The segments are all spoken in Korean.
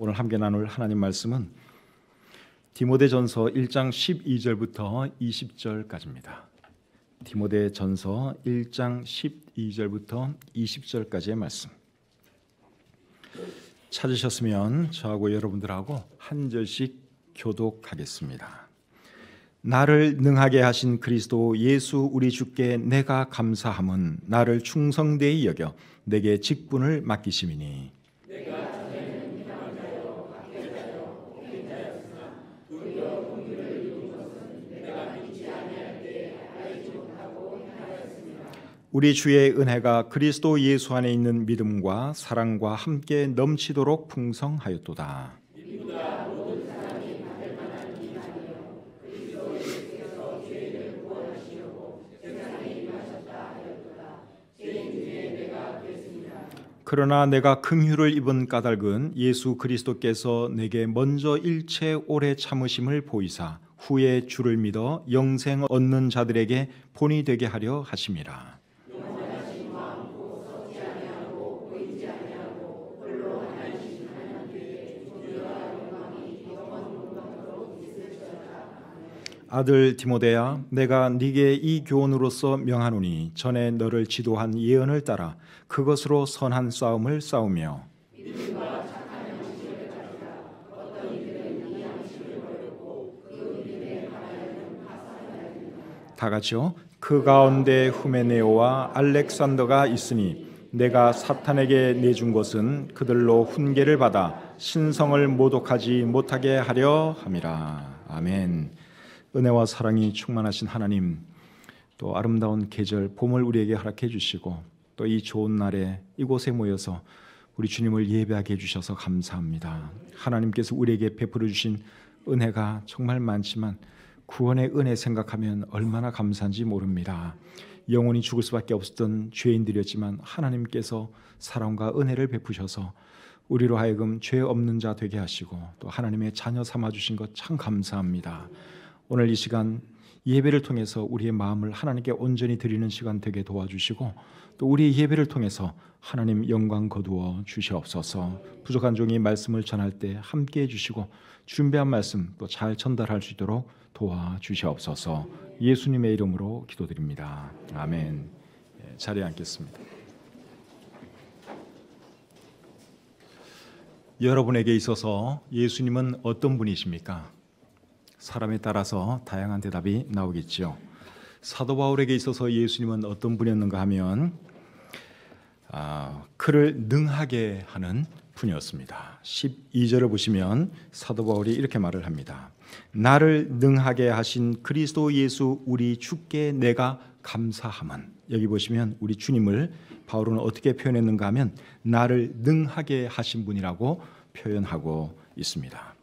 오늘 함께 나눌 하나님 말씀은 디모데전서 1장 12절부터 20절까지입니다. 디모데전서 1장 12절부터 20절까지의 말씀. 찾으셨으면 저하고 여러분들하고 한 절씩 교독하겠습니다. 나를 능하게 하신 그리스도 예수 우리 주께 내가 감사함은 나를 충성되이 여겨 내게 직분을 맡기심이니 우리 주의 은혜가 그리스도 예수 안에 있는 믿음과 사랑과 함께 넘치도록 풍성하였도다. 그러나 내가 긍휼을 입은 까닭은 예수 그리스도께서 내게 먼저 일체 오래 참으심을 보이사 후에 주를 믿어 영생 얻는 자들에게 본이 되게 하려 하심이라. 아들 디모데야, 내가 네게 이 교훈으로서 명하노니 전에 너를 지도한 예언을 따라 그것으로 선한 싸움을 싸우며 다 같이요. 그 가운데 후메네오와 알렉산더가 있으니 내가 사탄에게 내준 것은 그들로 훈계를 받아 신성을 모독하지 못하게 하려 함이라. 아멘. 은혜와 사랑이 충만하신 하나님, 또 아름다운 계절 봄을 우리에게 허락해 주시고 또 이 좋은 날에 이곳에 모여서 우리 주님을 예배하게 해주셔서 감사합니다. 하나님께서 우리에게 베풀어 주신 은혜가 정말 많지만 구원의 은혜 생각하면 얼마나 감사한지 모릅니다. 영원히 죽을 수밖에 없었던 죄인들이었지만 하나님께서 사랑과 은혜를 베푸셔서 우리로 하여금 죄 없는 자 되게 하시고 또 하나님의 자녀 삼아주신 것 참 감사합니다. 오늘 이 시간 예배를 통해서 우리의 마음을 하나님께 온전히 드리는 시간 되게 도와주시고 또 우리의 예배를 통해서 하나님 영광 거두어 주시옵소서. 부족한 종이 말씀을 전할 때 함께해 주시고 준비한 말씀 또 잘 전달할 수 있도록 도와주시옵소서. 예수님의 이름으로 기도드립니다. 아멘. 자리에 앉겠습니다. 여러분에게 있어서 예수님은 어떤 분이십니까? 사람에 따라서 다양한 대답이 나오겠죠. 사도 바울에게 있어서 예수님은 어떤 분이었는가 하면 그를 능하게 하는 분이었습니다. 12절을 보시면 사도 바울이 이렇게 말을 합니다. 나를 능하게 하신 그리스도 예수 우리 주께 내가 감사함은. 여기 보시면 우리 주님을 바울은 어떻게 표현했는가 하면 나를 능하게 하신 분이라고 표현하고 있습니다.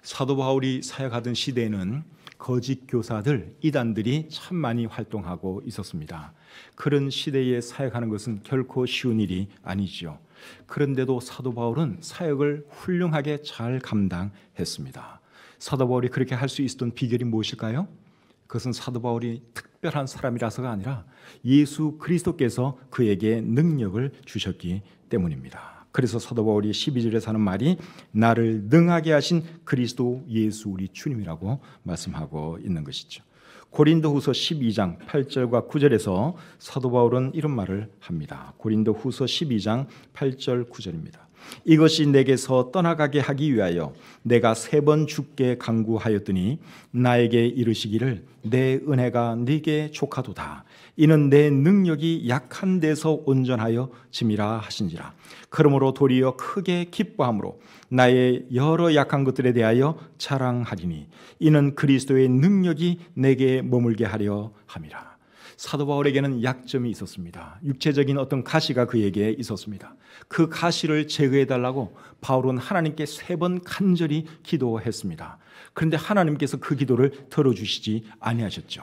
사도 바울이 사역하던 시대에는 거짓 교사들, 이단들이 참 많이 활동하고 있었습니다. 그런 시대에 사역하는 것은 결코 쉬운 일이 아니죠. 그런데도 사도 바울은 사역을 훌륭하게 잘 감당했습니다. 사도 바울이 그렇게 할 수 있었던 비결이 무엇일까요? 그것은 사도 바울이 특별한 사람이라서가 아니라 예수 그리스도께서 그에게 능력을 주셨기 때문입니다. 그래서 사도 바울이 12절에서 하는 말이 나를 능하게 하신 그리스도 예수 우리 주님이라고 말씀하고 있는 것이죠. 고린도후서 12장 8절과 9절에서 사도 바울은 이런 말을 합니다. 고린도후서 12장 8절 9절입니다. 이것이 내게서 떠나가게 하기 위하여 내가 3번 주께 간구하였더니 나에게 이르시기를 내 은혜가 네게 족하도다. 이는 내 능력이 약한 데서 온전하여 짐이라 하신지라. 그러므로 도리어 크게 기뻐함으로 나의 여러 약한 것들에 대하여 자랑하리니 이는 그리스도의 능력이 내게 머물게 하려 함이라. 사도 바울에게는 약점이 있었습니다. 육체적인 어떤 가시가 그에게 있었습니다. 그 가시를 제거해달라고 바울은 하나님께 3번 간절히 기도했습니다. 그런데 하나님께서 그 기도를 들어주시지 아니하셨죠.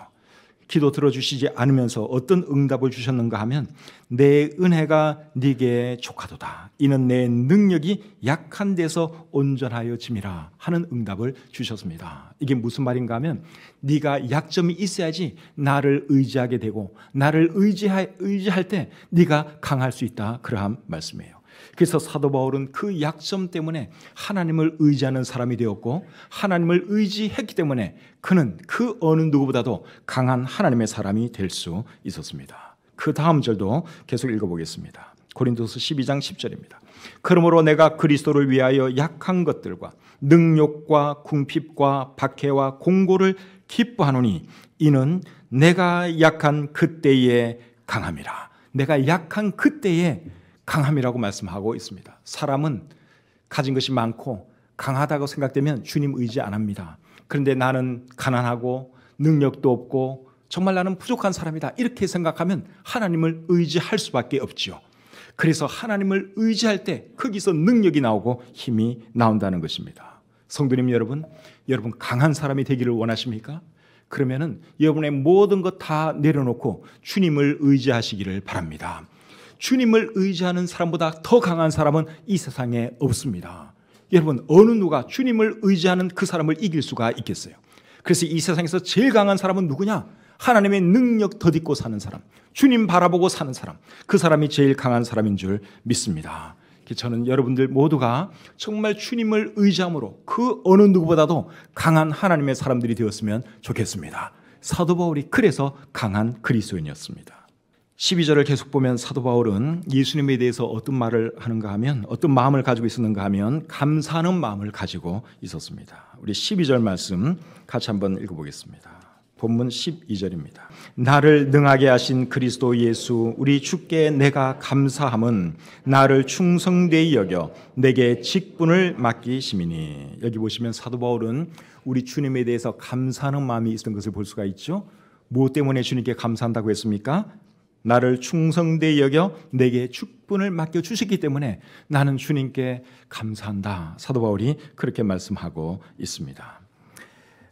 기도 들어주시지 않으면서 어떤 응답을 주셨는가 하면 내 은혜가 네게 족하도다. 이는 내 능력이 약한 데서 온전하여 짐이라 하는 응답을 주셨습니다. 이게 무슨 말인가 하면 네가 약점이 있어야지 나를 의지하게 되고 나를 의지할 때 네가 강할 수 있다. 그러한 말씀이에요. 그래서 사도 바울은 그 약점 때문에 하나님을 의지하는 사람이 되었고, 하나님을 의지했기 때문에 그는 그 어느 누구보다도 강한 하나님의 사람이 될 수 있었습니다. 그 다음 절도 계속 읽어보겠습니다. 고린도서 12장 10절입니다. 그러므로 내가 그리스도를 위하여 약한 것들과 능욕과 궁핍과 박해와 공고를 기뻐하노니 이는 내가 약한 그때에 강함이라. 내가 약한 그때에 강함이라고 말씀하고 있습니다. 사람은 가진 것이 많고 강하다고 생각되면 주님 의지 안 합니다. 그런데 나는 가난하고 능력도 없고 정말 나는 부족한 사람이다, 이렇게 생각하면 하나님을 의지할 수밖에 없지요. 그래서 하나님을 의지할 때 거기서 능력이 나오고 힘이 나온다는 것입니다. 성도님 여러분, 여러분 강한 사람이 되기를 원하십니까? 그러면은 여러분의 모든 것 다 내려놓고 주님을 의지하시기를 바랍니다. 주님을 의지하는 사람보다 더 강한 사람은 이 세상에 없습니다. 여러분, 어느 누가 주님을 의지하는 그 사람을 이길 수가 있겠어요? 그래서 이 세상에서 제일 강한 사람은 누구냐? 하나님의 능력 덧입고 사는 사람, 주님 바라보고 사는 사람, 그 사람이 제일 강한 사람인 줄 믿습니다. 저는 여러분들 모두가 정말 주님을 의지함으로 그 어느 누구보다도 강한 하나님의 사람들이 되었으면 좋겠습니다. 사도 바울이 그래서 강한 그리스도인이었습니다. 12절을 계속 보면 사도 바울은 예수님에 대해서 어떤 말을 하는가 하면, 어떤 마음을 가지고 있었는가 하면 감사하는 마음을 가지고 있었습니다. 우리 12절 말씀 같이 한번 읽어보겠습니다. 본문 12절입니다. 나를 능하게 하신 그리스도 예수 우리 주께 내가 감사함은 나를 충성되이 여겨 내게 직분을 맡기심이니. 여기 보시면 사도 바울은 우리 주님에 대해서 감사하는 마음이 있었던 것을 볼 수가 있죠. 무엇 때문에 주님께 감사한다고 했습니까? 나를 충성되이 여겨 내게 직분을 맡겨주셨기 때문에 나는 주님께 감사한다. 사도 바울이 그렇게 말씀하고 있습니다.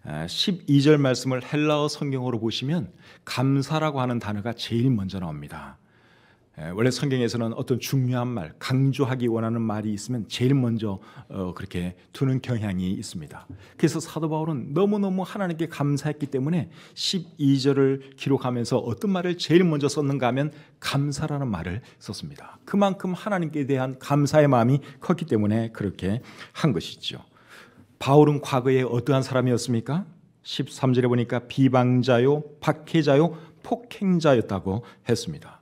12절 말씀을 헬라어 성경으로 보시면 감사라고 하는 단어가 제일 먼저 나옵니다. 원래 성경에서는 어떤 중요한 말, 강조하기 원하는 말이 있으면 제일 먼저 그렇게 두는 경향이 있습니다. 그래서 사도 바울은 너무너무 하나님께 감사했기 때문에 12절을 기록하면서 어떤 말을 제일 먼저 썼는가 하면 감사라는 말을 썼습니다. 그만큼 하나님께 대한 감사의 마음이 컸기 때문에 그렇게 한 것이죠. 바울은 과거에 어떠한 사람이었습니까? 13절에 보니까 비방자요, 박해자요, 폭행자였다고 했습니다.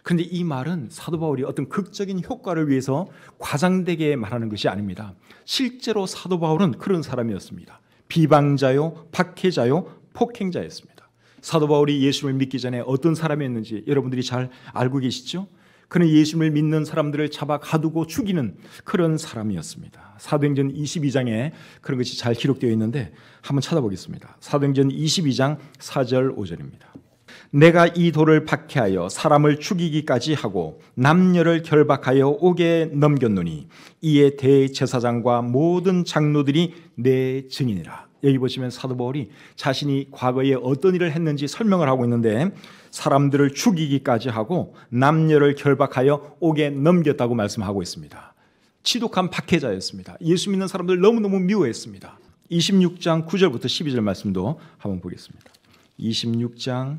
그런데 이 말은 사도 바울이 어떤 극적인 효과를 위해서 과장되게 말하는 것이 아닙니다. 실제로 사도 바울은 그런 사람이었습니다. 비방자요, 박해자요, 폭행자였습니다. 사도 바울이 예수를 믿기 전에 어떤 사람이었는지 여러분들이 잘 알고 계시죠? 그는 예수를 믿는 사람들을 잡아 가두고 죽이는 그런 사람이었습니다. 사도행전 22장에 그런 것이 잘 기록되어 있는데 한번 찾아보겠습니다. 사도행전 22장 4절 5절입니다. 내가 이 돌을 박해하여 사람을 죽이기까지 하고 남녀를 결박하여 옥에 넘겼노니 이에 대제사장과 모든 장로들이 내 증인이라. 여기 보시면 사도 바울이 자신이 과거에 어떤 일을 했는지 설명을 하고 있는데 사람들을 죽이기까지 하고 남녀를 결박하여 옥에 넘겼다고 말씀하고 있습니다. 지독한 박해자였습니다. 예수 믿는 사람들 너무너무 미워했습니다. 26장 9절부터 12절 말씀도 한번 보겠습니다. 26장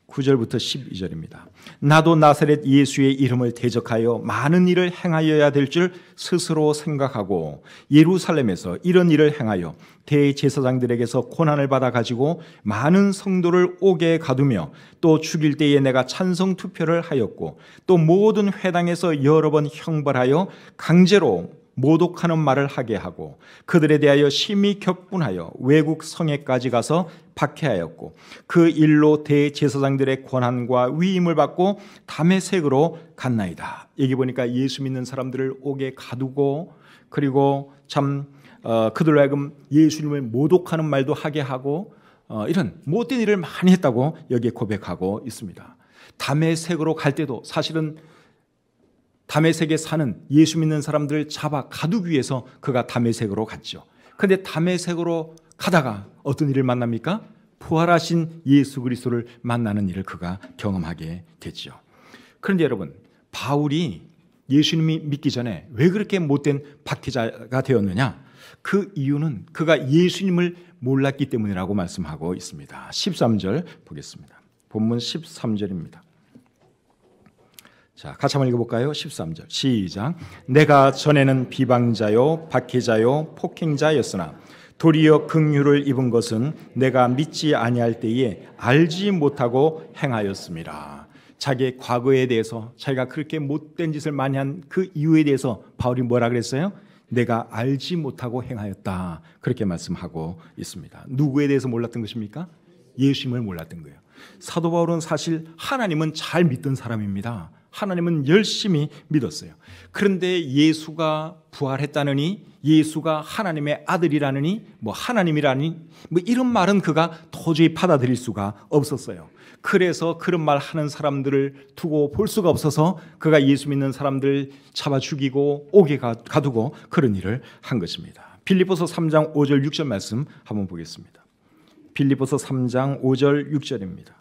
9절부터 12절입니다. 나도 나사렛 예수의 이름을 대적하여 많은 일을 행하여야 될 줄 스스로 생각하고 예루살렘에서 이런 일을 행하여 대제사장들에게서 고난을 받아 가지고 많은 성도를 옥에 가두며 또 죽일 때에 내가 찬성 투표를 하였고 또 모든 회당에서 여러 번 형벌하여 강제로 모독하는 말을 하게 하고 그들에 대하여 심히 격분하여 외국 성에까지 가서 박해하였고 그 일로 대제사장들의 권한과 위임을 받고 다메섹으로 갔나이다. 여기 보니까 예수 믿는 사람들을 옥에 가두고 그리고 참 그들로 하여금 예수님을 모독하는 말도 하게 하고 이런 못된 일을 많이 했다고 여기에 고백하고 있습니다. 다메섹으로 갈 때도 사실은 다메섹에 사는 예수 믿는 사람들을 잡아 가두기 위해서 그가 다메섹으로 갔죠. 그런데 다메섹으로 가다가 어떤 일을 만납니까? 부활하신 예수 그리스도를 만나는 일을 그가 경험하게 됐죠. 그런데 여러분, 바울이 예수님이 믿기 전에 왜 그렇게 못된 박해자가 되었느냐? 그 이유는 그가 예수님을 몰랐기 때문이라고 말씀하고 있습니다. 13절 보겠습니다. 본문 13절입니다. 자, 같이 한번 읽어볼까요? 13절 시작. 내가 전에는 비방자요 박해자요 폭행자였으나 도리어 긍휼을 입은 것은 내가 믿지 아니할 때에 알지 못하고 행하였습니다. 자기의 과거에 대해서, 자기가 그렇게 못된 짓을 많이 한 그 이유에 대해서 바울이 뭐라 그랬어요? 내가 알지 못하고 행하였다, 그렇게 말씀하고 있습니다. 누구에 대해서 몰랐던 것입니까? 예수님을 몰랐던 거예요. 사도 바울은 사실 하나님은 잘 믿던 사람입니다. 하나님은 열심히 믿었어요. 그런데 예수가 부활했다느니, 예수가 하나님의 아들이라느니, 하나님이라니, 이런 말은 그가 도저히 받아들일 수가 없었어요. 그래서 그런 말 하는 사람들을 두고 볼 수가 없어서 그가 예수 믿는 사람들 잡아 죽이고 옥에 가두고 그런 일을 한 것입니다. 빌립보서 3장 5절 6절 말씀 한번 보겠습니다. 빌립보서 3장 5절 6절입니다.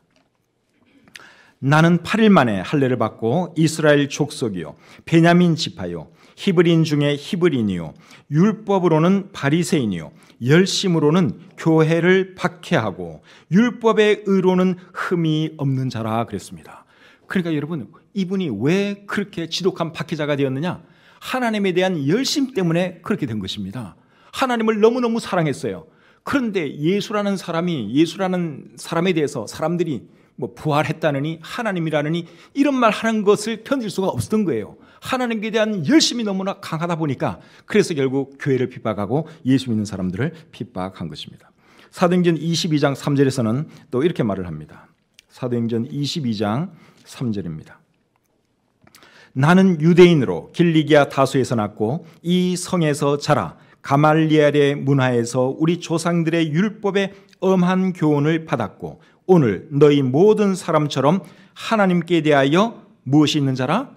나는 8일 만에 할례를 받고 이스라엘 족속이요 베냐민 지파요 히브리인 중에 히브리인이요 율법으로는 바리새인이요 열심으로는 교회를 박해하고 율법의 의로는 흠이 없는 자라 그랬습니다. 그러니까 여러분, 이분이 왜 그렇게 지독한 박해자가 되었느냐? 하나님에 대한 열심 때문에 그렇게 된 것입니다. 하나님을 너무너무 사랑했어요. 그런데 예수라는 사람에 대해서 사람들이 부활했다느니 하나님이라느니 이런 말 하는 것을 견딜 수가 없었던 거예요. 하나님께 대한 열심이 너무나 강하다 보니까 그래서 결국 교회를 핍박하고 예수 믿는 사람들을 핍박한 것입니다. 사도행전 22장 3절에서는 또 이렇게 말을 합니다. 사도행전 22장 3절입니다. 나는 유대인으로 길리기아 다소에서 났고 이 성에서 자라 가말리엘의 문화에서 우리 조상들의 율법에 엄한 교훈을 받았고 오늘 너희 모든 사람처럼 하나님께 대하여 무엇이 있는 자라?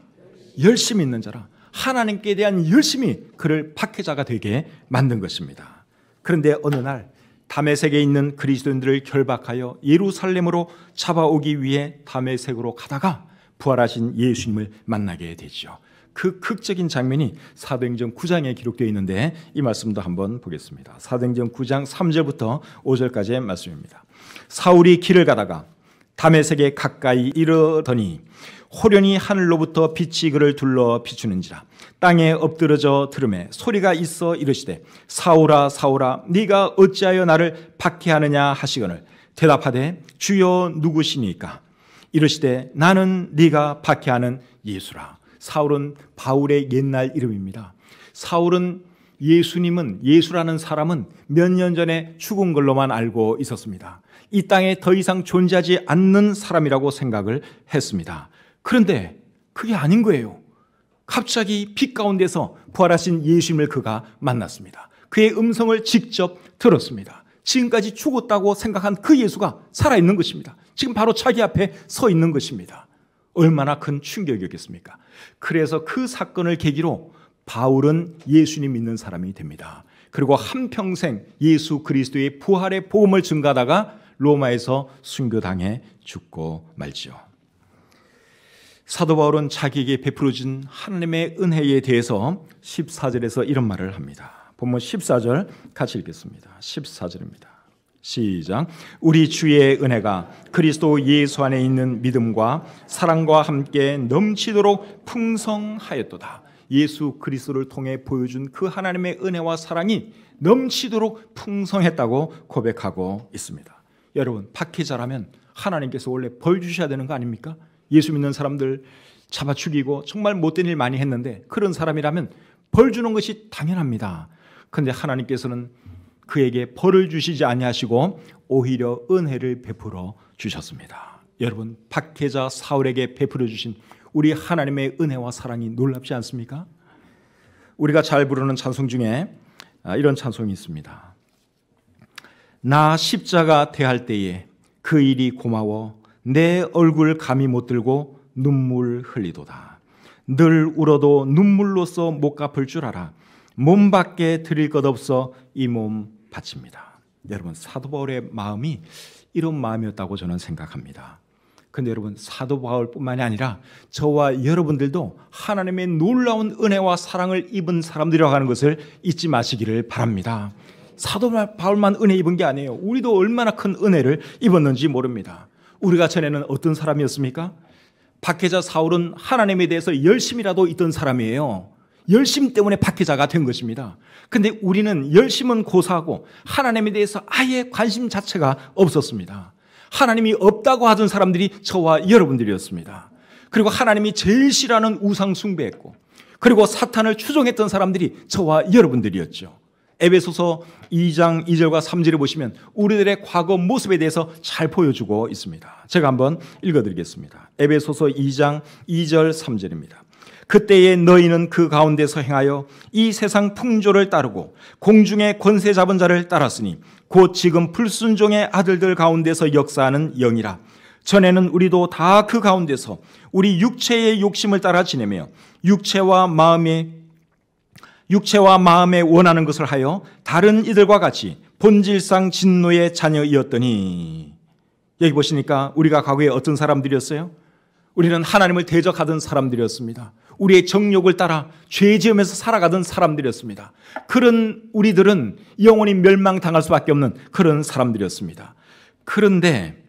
열심이 있는 자라. 하나님께 대한 열심이 그를 박해자가 되게 만든 것입니다. 그런데 어느 날 다메섹에 있는 그리스도인들을 결박하여 예루살렘으로 잡아오기 위해 다메섹으로 가다가 부활하신 예수님을 만나게 되죠. 그 극적인 장면이 사도행전 9장에 기록되어 있는데 이 말씀도 한번 보겠습니다. 사도행전 9장 3절부터 5절까지의 말씀입니다. 사울이 길을 가다가 다메섹에 가까이 이르더니 호련히 하늘로부터 빛이 그를 둘러 비추는지라 땅에 엎드러져 들음에 소리가 있어 이르시되 사울아 사울아 네가 어찌하여 나를 박해하느냐 하시거늘 대답하되 주여 누구시니까 이르시되 나는 네가 박해하는 예수라. 사울은 바울의 옛날 이름입니다. 사울은 예수라는 사람은 몇 년 전에 죽은 걸로만 알고 있었습니다. 이 땅에 더 이상 존재하지 않는 사람이라고 생각을 했습니다. 그런데 그게 아닌 거예요. 갑자기 빛 가운데서 부활하신 예수님을 그가 만났습니다. 그의 음성을 직접 들었습니다. 지금까지 죽었다고 생각한 그 예수가 살아있는 것입니다. 지금 바로 자기 앞에 서 있는 것입니다. 얼마나 큰 충격이었겠습니까? 그래서 그 사건을 계기로 바울은 예수님 믿는 사람이 됩니다. 그리고 한평생 예수 그리스도의 부활의 복음을 증가하다가 로마에서 순교당해 죽고 말지요. 사도 바울은 자기에게 베풀어진 하나님의 은혜에 대해서 14절에서 이런 말을 합니다. 본문 14절 같이 읽겠습니다. 14절입니다. 시작. 우리 주의 은혜가 그리스도 예수 안에 있는 믿음과 사랑과 함께 넘치도록 풍성하였도다. 예수 그리스도를 통해 보여준 그 하나님의 은혜와 사랑이 넘치도록 풍성했다고 고백하고 있습니다. 여러분, 박해자라면 하나님께서 원래 벌 주셔야 되는 거 아닙니까? 예수 믿는 사람들 잡아 죽이고 정말 못된 일 많이 했는데 그런 사람이라면 벌 주는 것이 당연합니다. 그런데 하나님께서는 그에게 벌을 주시지 아니하시고 오히려 은혜를 베풀어 주셨습니다. 여러분, 박해자 사울에게 베풀어 주신 우리 하나님의 은혜와 사랑이 놀랍지 않습니까? 우리가 잘 부르는 찬송 중에 이런 찬송이 있습니다. 나 십자가 대할 때에 그 일이 고마워 내 얼굴 감히 못 들고 눈물 흘리도다. 늘 울어도 눈물로써 못 갚을 줄 알아. 몸밖에 드릴 것 없어 이 몸 바칩니다. 여러분, 사도 바울의 마음이 이런 마음이었다고 저는 생각합니다. 그런데 여러분, 사도 바울뿐만이 아니라 저와 여러분들도 하나님의 놀라운 은혜와 사랑을 입은 사람들이라고 하는 것을 잊지 마시기를 바랍니다. 사도 바울만 은혜 입은 게 아니에요. 우리도 얼마나 큰 은혜를 입었는지 모릅니다. 우리가 전에는 어떤 사람이었습니까? 박해자 사울은 하나님에 대해서 열심이라도 있던 사람이에요. 열심 때문에 박해자가 된 것입니다. 근데 우리는 열심은 고사하고 하나님에 대해서 아예 관심 자체가 없었습니다. 하나님이 없다고 하던 사람들이 저와 여러분들이었습니다. 그리고 하나님이 제일 싫어하는 우상 숭배했고, 그리고 사탄을 추종했던 사람들이 저와 여러분들이었죠. 에베소서 2장 2절과 3절을 보시면 우리들의 과거 모습에 대해서 잘 보여주고 있습니다. 제가 한번 읽어드리겠습니다. 에베소서 2장 2절 3절입니다. 그때에 너희는 그 가운데서 행하여 이 세상 풍조를 따르고 공중의 권세 잡은 자를 따랐으니 곧 지금 불순종의 아들들 가운데서 역사하는 영이라. 전에는 우리도 다 그 가운데서 우리 육체의 욕심을 따라 지내며 육체와 마음에 원하는 것을 하여 다른 이들과 같이 본질상 진노의 자녀이었더니, 여기 보시니까 우리가 과거에 어떤 사람들이었어요? 우리는 하나님을 대적하던 사람들이었습니다. 우리의 정욕을 따라 죄 지으면서 살아가던 사람들이었습니다. 그런 우리들은 영원히 멸망당할 수밖에 없는 그런 사람들이었습니다. 그런데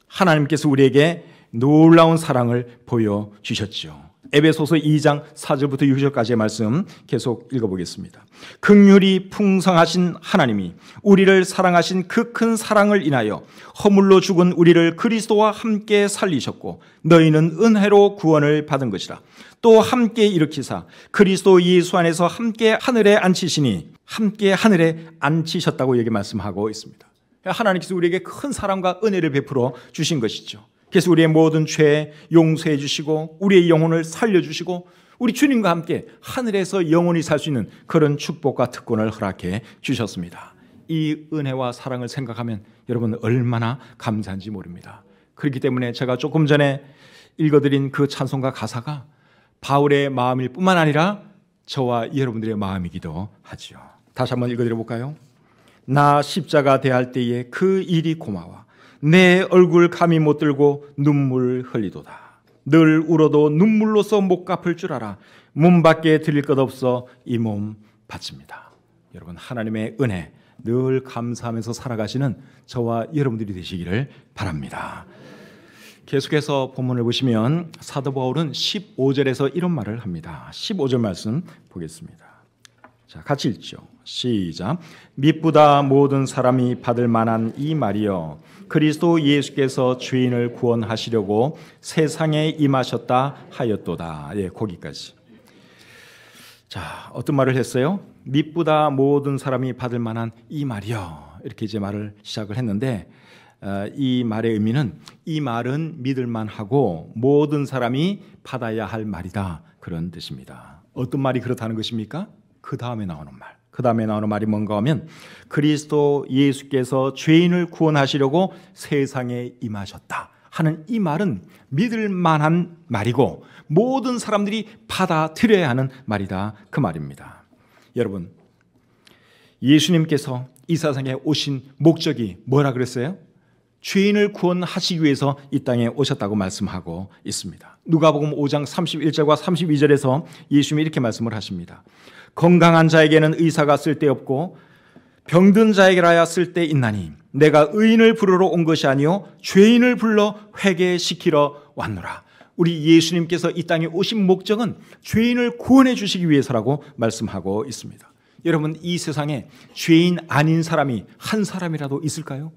하나님께서 우리에게 놀라운 사랑을 보여주셨죠. 에베소서 2장 4절부터 6절까지의 말씀 계속 읽어보겠습니다. 긍휼이 풍성하신 하나님이 우리를 사랑하신 그 큰 사랑을 인하여 허물로 죽은 우리를 그리스도와 함께 살리셨고 너희는 은혜로 구원을 받은 것이라. 또 함께 일으키사 그리스도 예수 안에서 함께 하늘에 앉히시니, 함께 하늘에 앉히셨다고 여기 말씀하고 있습니다. 하나님께서 우리에게 큰 사랑과 은혜를 베풀어 주신 것이죠. 그래서 우리의 모든 죄 용서해 주시고 우리의 영혼을 살려주시고 우리 주님과 함께 하늘에서 영원히 살 수 있는 그런 축복과 특권을 허락해 주셨습니다. 이 은혜와 사랑을 생각하면 여러분 얼마나 감사한지 모릅니다. 그렇기 때문에 제가 조금 전에 읽어드린 그 찬송가 가사가 바울의 마음일 뿐만 아니라 저와 여러분들의 마음이기도 하죠. 다시 한번 읽어드려 볼까요? 나 십자가 대할 때에 그 일이 고마워 내 얼굴 감히 못 들고 눈물 흘리도다. 늘 울어도 눈물로서 못 갚을 줄 알아 문 밖에 드릴 것 없어 이 몸 바칩니다. 여러분 하나님의 은혜 늘 감사하면서 살아가시는 저와 여러분들이 되시기를 바랍니다. 계속해서 본문을 보시면 사도 바울은 15절에서 이런 말을 합니다. 15절 말씀 보겠습니다. 자, 같이 읽죠. 시작. 미쁘다 모든 사람이 받을 만한 이 말이여 그리스도 예수께서 죄인을 구원하시려고 세상에 임하셨다 하였도다. 예, 거기까지. 자, 어떤 말을 했어요? 미쁘다 모든 사람이 받을 만한 이 말이여, 이렇게 이제 말을 시작을 했는데 이 말의 의미는 이 말은 믿을 만하고 모든 사람이 받아야 할 말이다, 그런 뜻입니다. 어떤 말이 그렇다는 것입니까? 그 다음에 나오는 말. 그 다음에 나오는 말이 뭔가 하면 그리스도 예수께서 죄인을 구원하시려고 세상에 임하셨다 하는 이 말은 믿을 만한 말이고 모든 사람들이 받아들여야 하는 말이다, 그 말입니다. 여러분, 예수님께서 이 세상에 오신 목적이 뭐라 그랬어요? 죄인을 구원하시기 위해서 이 땅에 오셨다고 말씀하고 있습니다. 누가복음 5장 31절과 32절에서 예수님이 이렇게 말씀을 하십니다. 건강한 자에게는 의사가 쓸데없고 병든 자에게라야 쓸데있나니 내가 의인을 부르러 온 것이 아니요 죄인을 불러 회개시키러 왔노라. 우리 예수님께서 이 땅에 오신 목적은 죄인을 구원해 주시기 위해서라고 말씀하고 있습니다. 여러분, 이 세상에 죄인 아닌 사람이 한 사람이라도 있을까요?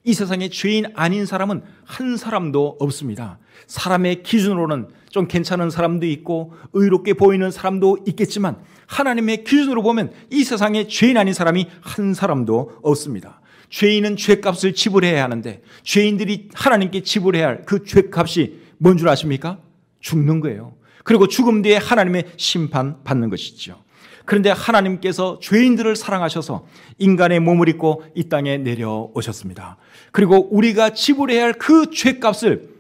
이 세상에 죄인 아닌 사람은 한 사람도 없습니다. 사람의 기준으로는 좀 괜찮은 사람도 있고 의롭게 보이는 사람도 있겠지만 하나님의 기준으로 보면 이 세상에 죄인 아닌 사람이 한 사람도 없습니다. 죄인은 죄값을 지불해야 하는데 죄인들이 하나님께 지불해야 할 그 죄값이 뭔 줄 아십니까? 죽는 거예요. 그리고 죽음 뒤에 하나님의 심판받는 것이죠. 그런데 하나님께서 죄인들을 사랑하셔서 인간의 몸을 입고 이 땅에 내려오셨습니다. 그리고 우리가 지불해야 할 그 죄값을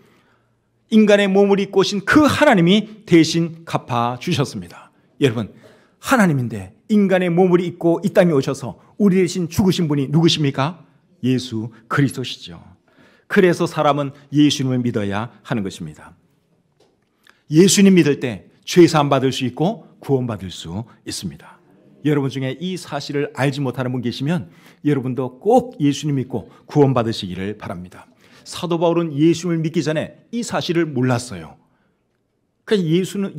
인간의 몸을 입고 오신 그 하나님이 대신 갚아주셨습니다. 여러분, 하나님인데 인간의 몸을 입고 이 땅에 오셔서 우리 대신 죽으신 분이 누구십니까? 예수 그리스도시죠. 그래서 사람은 예수님을 믿어야 하는 것입니다. 예수님 믿을 때 죄사함 받을 수 있고 구원받을 수 있습니다. 여러분 중에 이 사실을 알지 못하는 분 계시면 여러분도 꼭 예수님 믿고 구원받으시기를 바랍니다. 사도 바울은 예수님을 믿기 전에 이 사실을 몰랐어요. 그러니까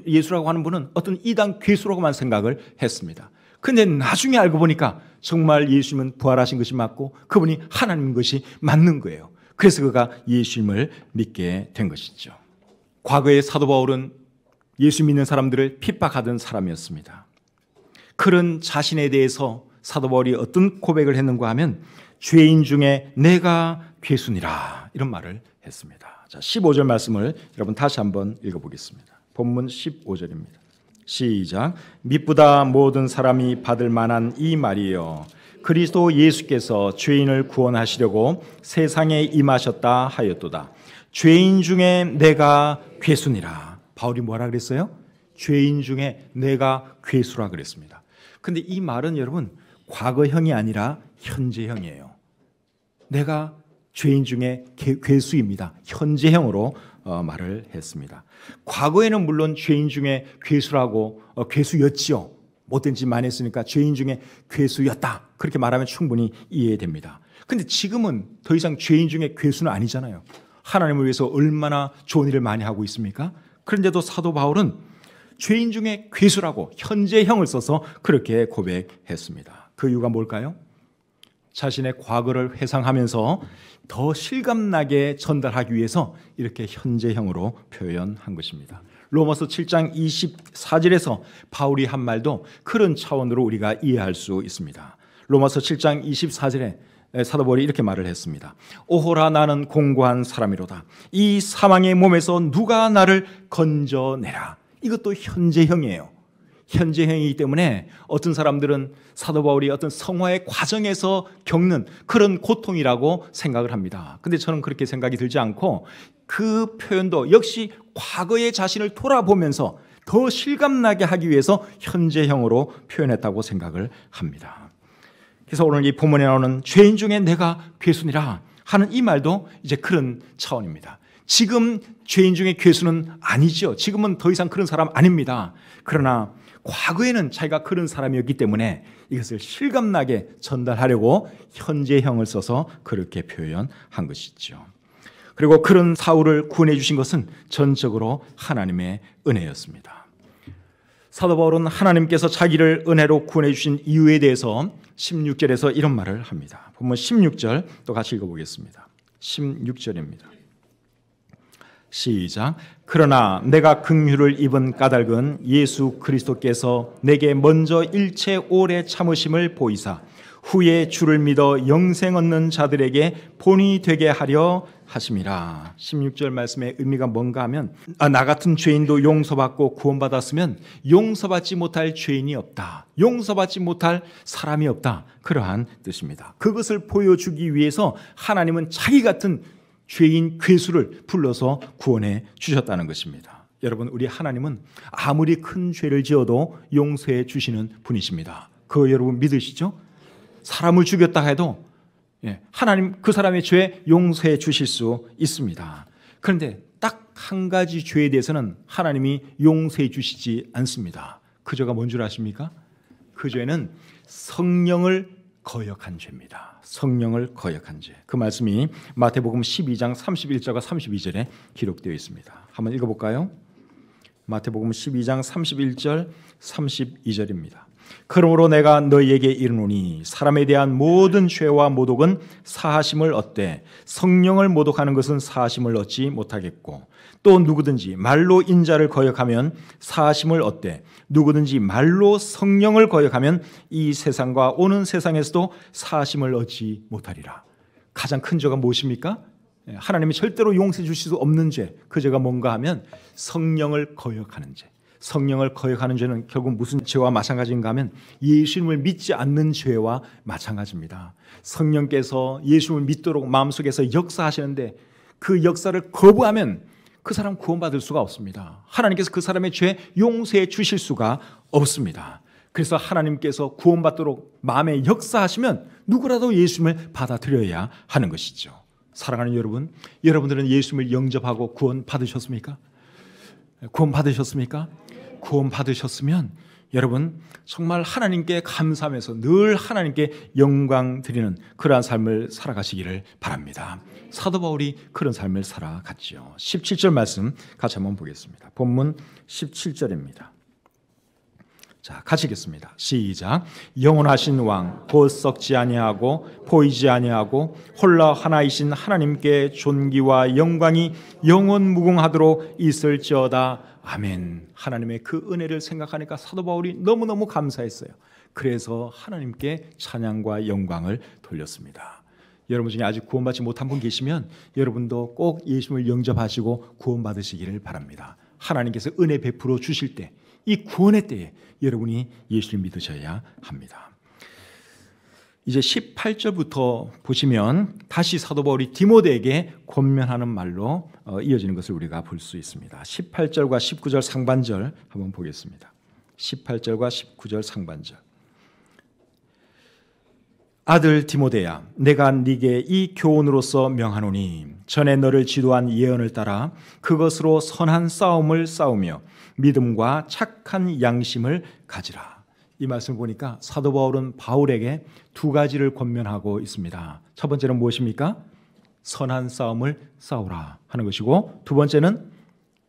예수라고 하는 분은 어떤 이단 괴수라고만 생각을 했습니다. 그런데 나중에 알고 보니까 정말 예수님은 부활하신 것이 맞고 그분이 하나님인 것이 맞는 거예요. 그래서 그가 예수님을 믿게 된 것이죠. 과거의 사도 바울은 예수 믿는 사람들을 핍박하던 사람이었습니다. 그런 자신에 대해서 사도 바울이 어떤 고백을 했는가 하면 죄인 중에 내가 괴순이라 이런 말을 했습니다. 자, 15절 말씀을 여러분 다시 한번 읽어보겠습니다. 본문 15절입니다. 시작. 미쁘다 모든 사람이 받을 만한 이 말이요 그리스도 예수께서 죄인을 구원하시려고 세상에 임하셨다 하였도다. 죄인 중에 내가 괴순이라. 바울이 뭐라 그랬어요? 죄인 중에 내가 괴수라 그랬습니다. 근데 이 말은 여러분 과거형이 아니라 현재형이에요. 내가 죄인 중에 괴수입니다. 현재형으로 말을 했습니다. 과거에는 물론 죄인 중에 괴수라고 괴수였지요. 못된 짓 많이 했으니까 죄인 중에 괴수였다. 그렇게 말하면 충분히 이해됩니다. 그런데 지금은 더 이상 죄인 중에 괴수는 아니잖아요. 하나님을 위해서 얼마나 좋은 일을 많이 하고 있습니까? 그런데도 사도 바울은 죄인 중에 괴수라고 현재형을 써서 그렇게 고백했습니다. 그 이유가 뭘까요? 자신의 과거를 회상하면서 더 실감나게 전달하기 위해서 이렇게 현재형으로 표현한 것입니다. 로마서 7장 24절에서 바울이 한 말도 그런 차원으로 우리가 이해할 수 있습니다. 로마서 7장 24절에 사도 바울이 이렇게 말을 했습니다. 오호라 나는 공고한 사람이로다. 이 사망의 몸에서 누가 나를 건져내라. 이것도 현재형이에요. 현재형이기 때문에 어떤 사람들은 사도 바울이 어떤 성화의 과정에서 겪는 그런 고통이라고 생각을 합니다. 근데 저는 그렇게 생각이 들지 않고 그 표현도 역시 과거의 자신을 돌아보면서 더 실감나게 하기 위해서 현재형으로 표현했다고 생각을 합니다. 그래서 오늘 이 본문에 나오는 죄인 중에 내가 괴순이라 하는 이 말도 이제 그런 차원입니다. 지금 죄인 중에 괴수는 아니죠. 지금은 더 이상 그런 사람 아닙니다. 그러나 과거에는 자기가 그런 사람이었기 때문에 이것을 실감나게 전달하려고 현재형을 써서 그렇게 표현한 것이죠. 그리고 그런 사울을 구원해 주신 것은 전적으로 하나님의 은혜였습니다. 사도 바울은 하나님께서 자기를 은혜로 구원해 주신 이유에 대해서 16절에서 이런 말을 합니다. 본문 16절 또 같이 읽어보겠습니다. 16절입니다. 시작. 그러나 내가 긍휼을 입은 까닭은 예수 그리스도께서 내게 먼저 일체 오래 참으심을 보이사 후에 주를 믿어 영생 얻는 자들에게 본이 되게 하려 하심이라. 16절 말씀의 의미가 뭔가 하면 나 같은 죄인도 용서받고 구원받았으면 용서받지 못할 죄인이 없다. 용서받지 못할 사람이 없다. 그러한 뜻입니다. 그것을 보여주기 위해서 하나님은 자기 같은 죄인 괴수를 불러서 구원해 주셨다는 것입니다. 여러분, 우리 하나님은 아무리 큰 죄를 지어도 용서해 주시는 분이십니다. 그거 여러분 믿으시죠? 사람을 죽였다 해도 하나님 그 사람의 죄 용서해 주실 수 있습니다. 그런데 딱 한 가지 죄에 대해서는 하나님이 용서해 주시지 않습니다. 그 죄가 뭔 줄 아십니까? 그 죄는 성령을 거역한 죄입니다. 성령을 거역한 죄. 그 말씀이 마태복음 12장 31절과 32절에 기록되어 있습니다. 한번 읽어볼까요? 마태복음 12장 31절 32절입니다. 그러므로 내가 너희에게 이르노니 사람에 대한 모든 죄와 모독은 사하심을 얻되 성령을 모독하는 것은 사하심을 얻지 못하겠고 또 누구든지 말로 인자를 거역하면 사하심을 얻되 누구든지 말로 성령을 거역하면 이 세상과 오는 세상에서도 사하심을 얻지 못하리라. 가장 큰 죄가 무엇입니까? 하나님이 절대로 용서해 주실 수 없는 죄. 그 죄가 뭔가 하면 성령을 거역하는 죄. 성령을 거역하는 죄는 결국 무슨 죄와 마찬가지인가 하면 예수님을 믿지 않는 죄와 마찬가지입니다. 성령께서 예수님을 믿도록 마음속에서 역사하시는데 그 역사를 거부하면 그 사람 구원받을 수가 없습니다. 하나님께서 그 사람의 죄 용서해 주실 수가 없습니다. 그래서 하나님께서 구원받도록 마음에 역사하시면 누구라도 예수님을 받아들여야 하는 것이죠. 사랑하는 여러분, 여러분들은 예수님을 영접하고 구원 받으셨습니까? 구원 받으셨습니까? 구원 받으셨으면 여러분 정말 하나님께 감사하면서 늘 하나님께 영광 드리는 그러한 삶을 살아가시기를 바랍니다. 사도 바울이 그런 삶을 살아갔지요. 17절 말씀 같이 한번 보겠습니다. 본문 17절입니다. 자, 같이 읽겠습니다. 시작. 영원하신 왕 곧 썩지 아니하고 보이지 아니하고 홀라 하나이신 하나님께 존귀와 영광이 영원 무궁하도록 있을지어다. 아멘. 하나님의 그 은혜를 생각하니까 사도 바울이 너무너무 감사했어요. 그래서 하나님께 찬양과 영광을 돌렸습니다. 여러분 중에 아직 구원받지 못한 분 계시면 여러분도 꼭 예수님을 영접하시고 구원받으시기를 바랍니다. 하나님께서 은혜 베풀어 주실 때, 이 구원의 때에 여러분이 예수를 믿으셔야 합니다. 이제 18절부터 보시면 다시 사도 바울이 디모데에게 권면하는 말로 이어지는 것을 우리가 볼 수 있습니다. 18절과 19절 상반절 한번 보겠습니다. 18절과 19절 상반절. 아들 디모데야, 내가 네게 이 교훈으로서 명하노니 전에 너를 지도한 예언을 따라 그것으로 선한 싸움을 싸우며 믿음과 착한 양심을 가지라. 이 말씀을 보니까 사도 바울은 바울에게 두 가지를 권면하고 있습니다. 첫 번째는 무엇입니까? 선한 싸움을 싸우라 하는 것이고, 두 번째는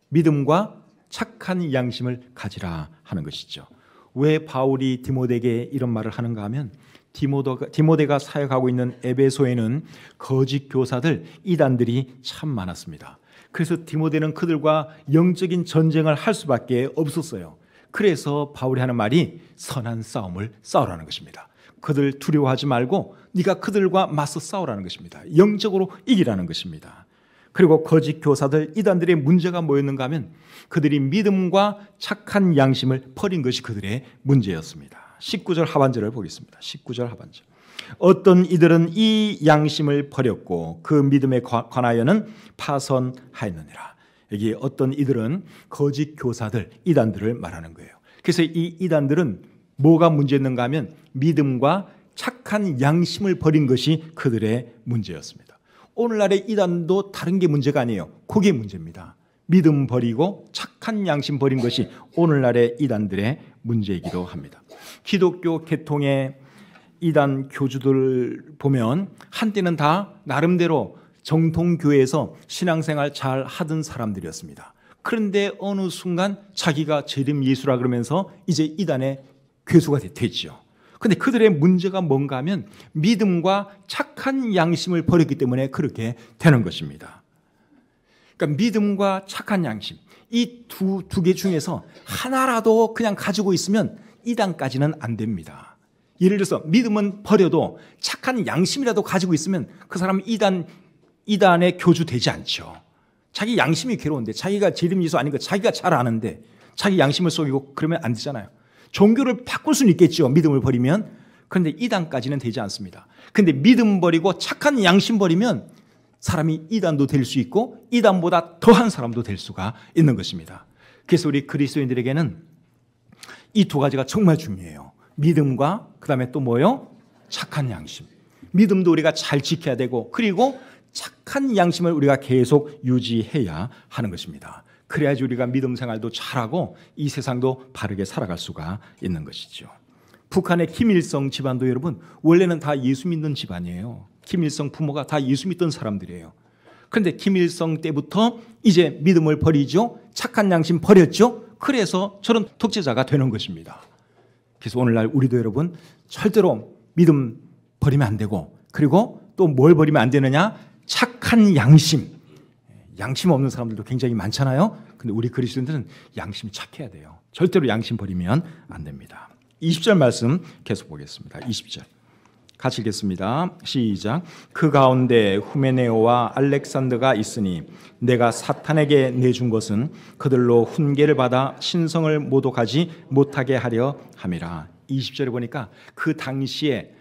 믿음과 착한 양심을 가지라 하는 것이죠. 왜 바울이 디모데에게 이런 말을 하는가 하면 디모데가 사역하고 있는 에베소에는 거짓 교사들, 이단들이 참 많았습니다. 그래서 디모데는 그들과 영적인 전쟁을 할 수밖에 없었어요. 그래서 바울이 하는 말이 선한 싸움을 싸우라는 것입니다. 그들 두려워하지 말고 네가 그들과 맞서 싸우라는 것입니다. 영적으로 이기라는 것입니다. 그리고 거짓 교사들, 이단들의 문제가 뭐였는가 하면 그들이 믿음과 착한 양심을 버린 것이 그들의 문제였습니다. 19절 하반절을 보겠습니다. 19절 하반절. 어떤 이들은 이 양심을 버렸고 그 믿음에 관하여는 파선하였느니라. 여기 어떤 이들은 거짓 교사들, 이단들을 말하는 거예요. 그래서 이 이단들은 뭐가 문제였는가 하면 믿음과 착한 양심을 버린 것이 그들의 문제였습니다. 오늘날의 이단도 다른 게 문제가 아니에요. 그게 문제입니다. 믿음 버리고 착한 양심 버린 것이 오늘날의 이단들의 문제이기도 합니다. 기독교 계통의 이단 교주들 보면 한때는 다 나름대로 정통교회에서 신앙생활 잘 하던 사람들이었습니다. 그런데 어느 순간 자기가 재림 예수라 그러면서 이제 이단의 괴수가 됐죠. 그런데 그들의 문제가 뭔가 하면 믿음과 착한 양심을 버렸기 때문에 그렇게 되는 것입니다. 그러니까 믿음과 착한 양심, 이 두 개 중에서 하나라도 그냥 가지고 있으면 이단까지는 안 됩니다. 예를 들어서 믿음은 버려도 착한 양심이라도 가지고 있으면 그 사람은 이단의 교주 되지 않죠. 자기 양심이 괴로운데, 자기가 재림 예수 아닌 거 자기가 잘 아는데 자기 양심을 속이고 그러면 안 되잖아요. 종교를 바꿀 수는 있겠죠, 믿음을 버리면. 그런데 이단까지는 되지 않습니다. 그런데 믿음 버리고 착한 양심 버리면 사람이 이단도 될 수 있고 이단보다 더한 사람도 될 수가 있는 것입니다. 그래서 우리 그리스도인들에게는 이 두 가지가 정말 중요해요. 믿음과 그다음에 또 뭐요? 착한 양심. 믿음도 우리가 잘 지켜야 되고, 그리고 착한 양심을 우리가 계속 유지해야 하는 것입니다. 그래야지 우리가 믿음 생활도 잘하고 이 세상도 바르게 살아갈 수가 있는 것이죠. 북한의 김일성 집안도 여러분 원래는 다 예수 믿는 집안이에요. 김일성 부모가 다 예수 믿던 사람들이에요. 그런데 김일성 때부터 이제 믿음을 버리죠. 착한 양심 버렸죠. 그래서 저런 독재자가 되는 것입니다. 그래서 오늘날 우리도 여러분 절대로 믿음 버리면 안 되고, 그리고 또 뭘 버리면 안 되느냐? 착한 양심. 양심 없는 사람들도 굉장히 많잖아요. 근데 우리 그리스도인들은 양심이 착해야 돼요. 절대로 양심 버리면 안 됩니다. 20절 말씀 계속 보겠습니다. 20절 같이 읽겠습니다. 시작. 그 가운데 후메네오와 알렉산더가 있으니 내가 사탄에게 내준 것은 그들로 훈계를 받아 신성을 모독하지 못하게 하려 함이라. 20절에 보니까 그 당시에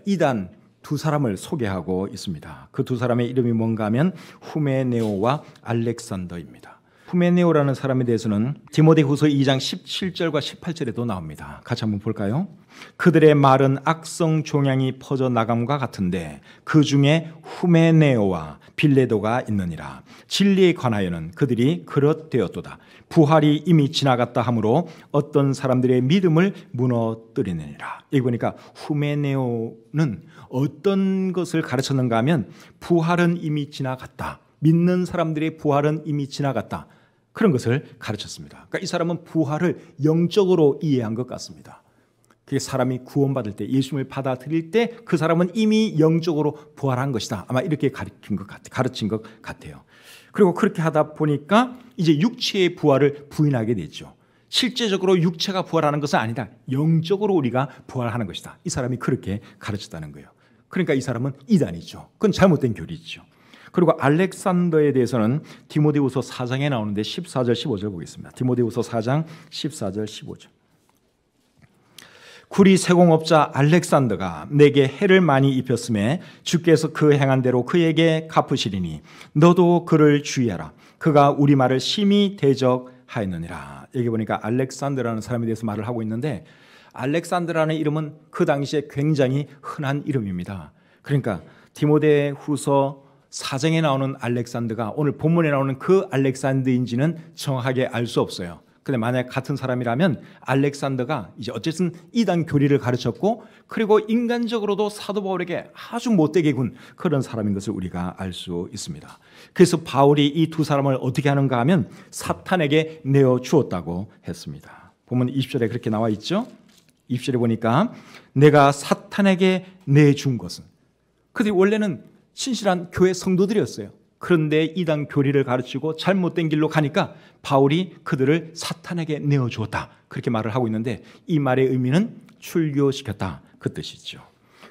이단 두 사람을 소개하고 있습니다. 그 두 사람의 이름이 뭔가 하면 후메네오와 알렉산더입니다. 후메네오라는 사람에 대해서는 디모데후서 2장 17절과 18절에도 나옵니다. 같이 한번 볼까요? 그들의 말은 악성 종양이 퍼져 나감과 같은데 그 중에 후메네오와 빌레도가 있느니라. 진리에 관하여는 그들이 그릇되었도다. 부활이 이미 지나갔다 하므로 어떤 사람들의 믿음을 무너뜨리느니라. 여기 보니까 후메네오는 어떤 것을 가르쳤는가 하면 부활은 이미 지나갔다. 믿는 사람들의 부활은 이미 지나갔다. 그런 것을 가르쳤습니다. 그러니까 이 사람은 부활을 영적으로 이해한 것 같습니다. 그게 사람이 구원받을 때, 예수님을 받아들일 때 그 사람은 이미 영적으로 부활한 것이다. 아마 이렇게 가르친 것 같아요. 그리고 그렇게 하다 보니까 이제 육체의 부활을 부인하게 되죠. 실제적으로 육체가 부활하는 것은 아니다. 영적으로 우리가 부활하는 것이다. 이 사람이 그렇게 가르쳤다는 거예요. 그러니까 이 사람은 이단이죠. 그건 잘못된 교리죠. 그리고 알렉산더에 대해서는 디모데후서 4장에 나오는데 14절 15절 보겠습니다. 디모데후서 4장 14절 15절. 구리 세공업자 알렉산더가 내게 해를 많이 입혔음에 주께서 그 행한 대로 그에게 갚으시리니 너도 그를 주의하라. 그가 우리 말을 심히 대적하였느니라. 여기 보니까 알렉산더라는 사람에 대해서 말을 하고 있는데, 알렉산더라는 이름은 그 당시에 굉장히 흔한 이름입니다. 그러니까 디모데후서 4장에 나오는 알렉산더가 오늘 본문에 나오는 그 알렉산더인지는 정확하게 알 수 없어요. 근데 만약 같은 사람이라면 알렉산더가 이제 어쨌든 이단 교리를 가르쳤고, 그리고 인간적으로도 사도 바울에게 아주 못되게 군 그런 사람인 것을 우리가 알 수 있습니다. 그래서 바울이 이 두 사람을 어떻게 하는가 하면 사탄에게 내어 주었다고 했습니다. 본문 20절에 그렇게 나와 있죠. 20절에 보니까 내가 사탄에게 내준 것은, 그들이 원래는 신실한 교회 성도들이었어요. 그런데 이단 교리를 가르치고 잘못된 길로 가니까 바울이 그들을 사탄에게 내어주었다, 그렇게 말을 하고 있는데, 이 말의 의미는 출교시켰다, 그 뜻이죠.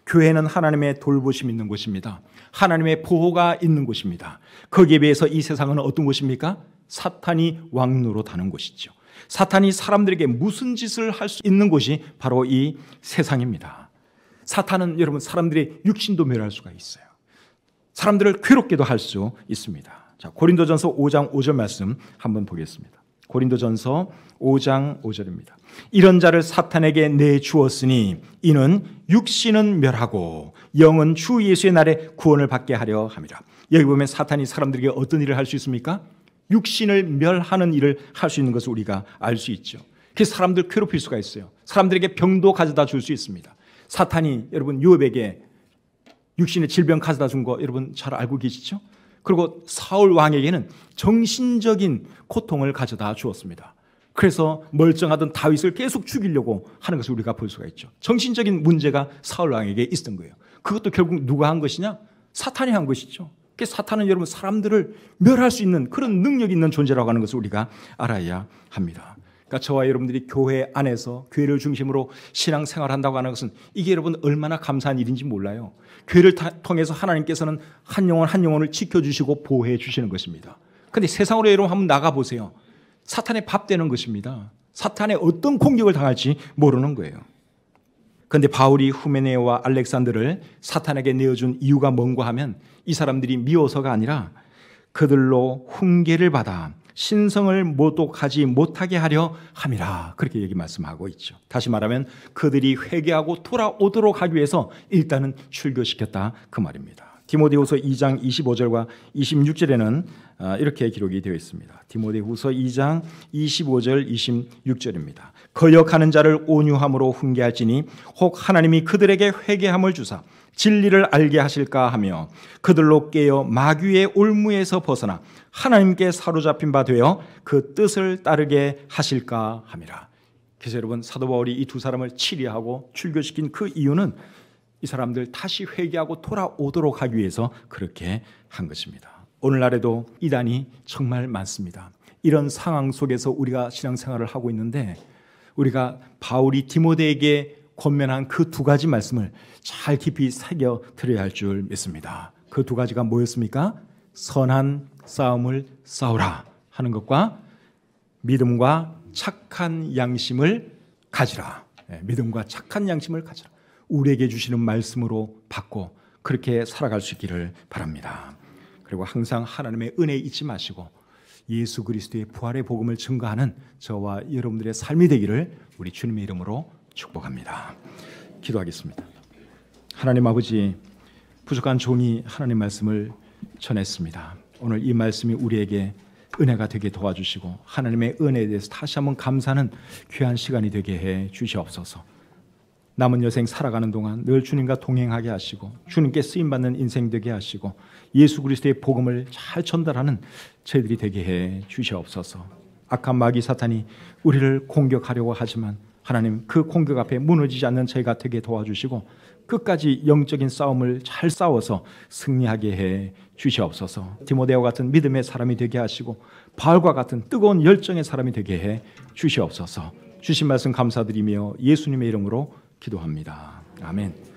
교회는 하나님의 돌보심이 있는 곳입니다. 하나님의 보호가 있는 곳입니다. 거기에 비해서 이 세상은 어떤 곳입니까? 사탄이 왕노릇하는 곳이죠. 사탄이 사람들에게 무슨 짓을 할 수 있는 곳이 바로 이 세상입니다. 사탄은 여러분 사람들의 육신도 멸할 수가 있어요. 사람들을 괴롭게도 할 수 있습니다. 자, 고린도전서 5장 5절 말씀 한번 보겠습니다. 고린도전서 5장 5절입니다. 이런 자를 사탄에게 내주었으니 이는 육신은 멸하고 영은 주 예수의 날에 구원을 받게 하려 함이라. 여기 보면 사탄이 사람들에게 어떤 일을 할 수 있습니까? 육신을 멸하는 일을 할 수 있는 것을 우리가 알 수 있죠. 그래서 사람들 괴롭힐 수가 있어요. 사람들에게 병도 가져다 줄 수 있습니다. 사탄이 여러분 요압에게 육신의 질병 가져다 준 거 여러분 잘 알고 계시죠? 그리고 사울 왕에게는 정신적인 고통을 가져다 주었습니다. 그래서 멀쩡하던 다윗을 계속 죽이려고 하는 것을 우리가 볼 수가 있죠. 정신적인 문제가 사울 왕에게 있었던 거예요. 그것도 결국 누가 한 것이냐? 사탄이 한 것이죠. 그래서 사탄은 여러분 사람들을 멸할 수 있는 그런 능력이 있는 존재라고 하는 것을 우리가 알아야 합니다. 그러니까 저와 여러분들이 교회 안에서 교회를 중심으로 신앙생활을 한다고 하는 것은 이게 여러분 얼마나 감사한 일인지 몰라요. 교회를 통해서 하나님께서는 한 영혼 한 영혼을 지켜주시고 보호해 주시는 것입니다. 그런데 세상으로 여러분 한번 나가보세요. 사탄의 밥 되는 것입니다. 사탄의 어떤 공격을 당할지 모르는 거예요. 그런데 바울이 후메네오와 알렉산더를 사탄에게 내어준 이유가 뭔가 하면 이 사람들이 미워서가 아니라 그들로 훈계를 받아 신성을 모독하지 못하게 하려 함이라, 그렇게 얘기 말씀하고 있죠. 다시 말하면 그들이 회개하고 돌아오도록 하기 위해서 일단은 출교시켰다, 그 말입니다. 디모데후서 2장 25절과 26절에는 이렇게 기록이 되어 있습니다. 디모데후서 2장 25절 26절입니다. 거역하는 자를 온유함으로 훈계할지니 혹 하나님이 그들에게 회개함을 주사 진리를 알게 하실까 하며 그들로 깨어 마귀의 올무에서 벗어나 하나님께 사로잡힌 바 되어 그 뜻을 따르게 하실까 함이라. 그래서 여러분 사도 바울이 이 두 사람을 치리하고 출교시킨 그 이유는 이 사람들 다시 회개하고 돌아오도록 하기 위해서 그렇게 한 것입니다. 오늘날에도 이단이 정말 많습니다. 이런 상황 속에서 우리가 신앙생활을 하고 있는데 우리가 바울이 디모데에게 권면한 그 두 가지 말씀을 잘 깊이 새겨 들어야 할 줄 믿습니다. 그 두 가지가 뭐였습니까? 선한 싸움을 싸우라 하는 것과 믿음과 착한 양심을 가지라. 믿음과 착한 양심을 가지라. 우리에게 주시는 말씀으로 받고 그렇게 살아갈 수 있기를 바랍니다. 그리고 항상 하나님의 은혜에 잊지 마시고 예수 그리스도의 부활의 복음을 증거하는 저와 여러분들의 삶이 되기를 우리 주님의 이름으로 축복합니다. 기도하겠습니다. 하나님 아버지, 부족한 종이 하나님 말씀을 전했습니다. 오늘 이 말씀이 우리에게 은혜가 되게 도와주시고 하나님의 은혜에 대해서 다시 한번 감사하는 귀한 시간이 되게 해 주시옵소서. 남은 여생 살아가는 동안 늘 주님과 동행하게 하시고 주님께 쓰임받는 인생 되게 하시고 예수 그리스도의 복음을 잘 전달하는 저희들이 되게 해 주시옵소서. 악한 마귀 사탄이 우리를 공격하려고 하지만 하나님 그 공격 앞에 무너지지 않는 저희가 되게 도와주시고 끝까지 영적인 싸움을 잘 싸워서 승리하게 해 주시옵소서. 디모데와 같은 믿음의 사람이 되게 하시고 바울과 같은 뜨거운 열정의 사람이 되게 해 주시옵소서. 주신 말씀 감사드리며 예수님의 이름으로 기도합니다. 아멘.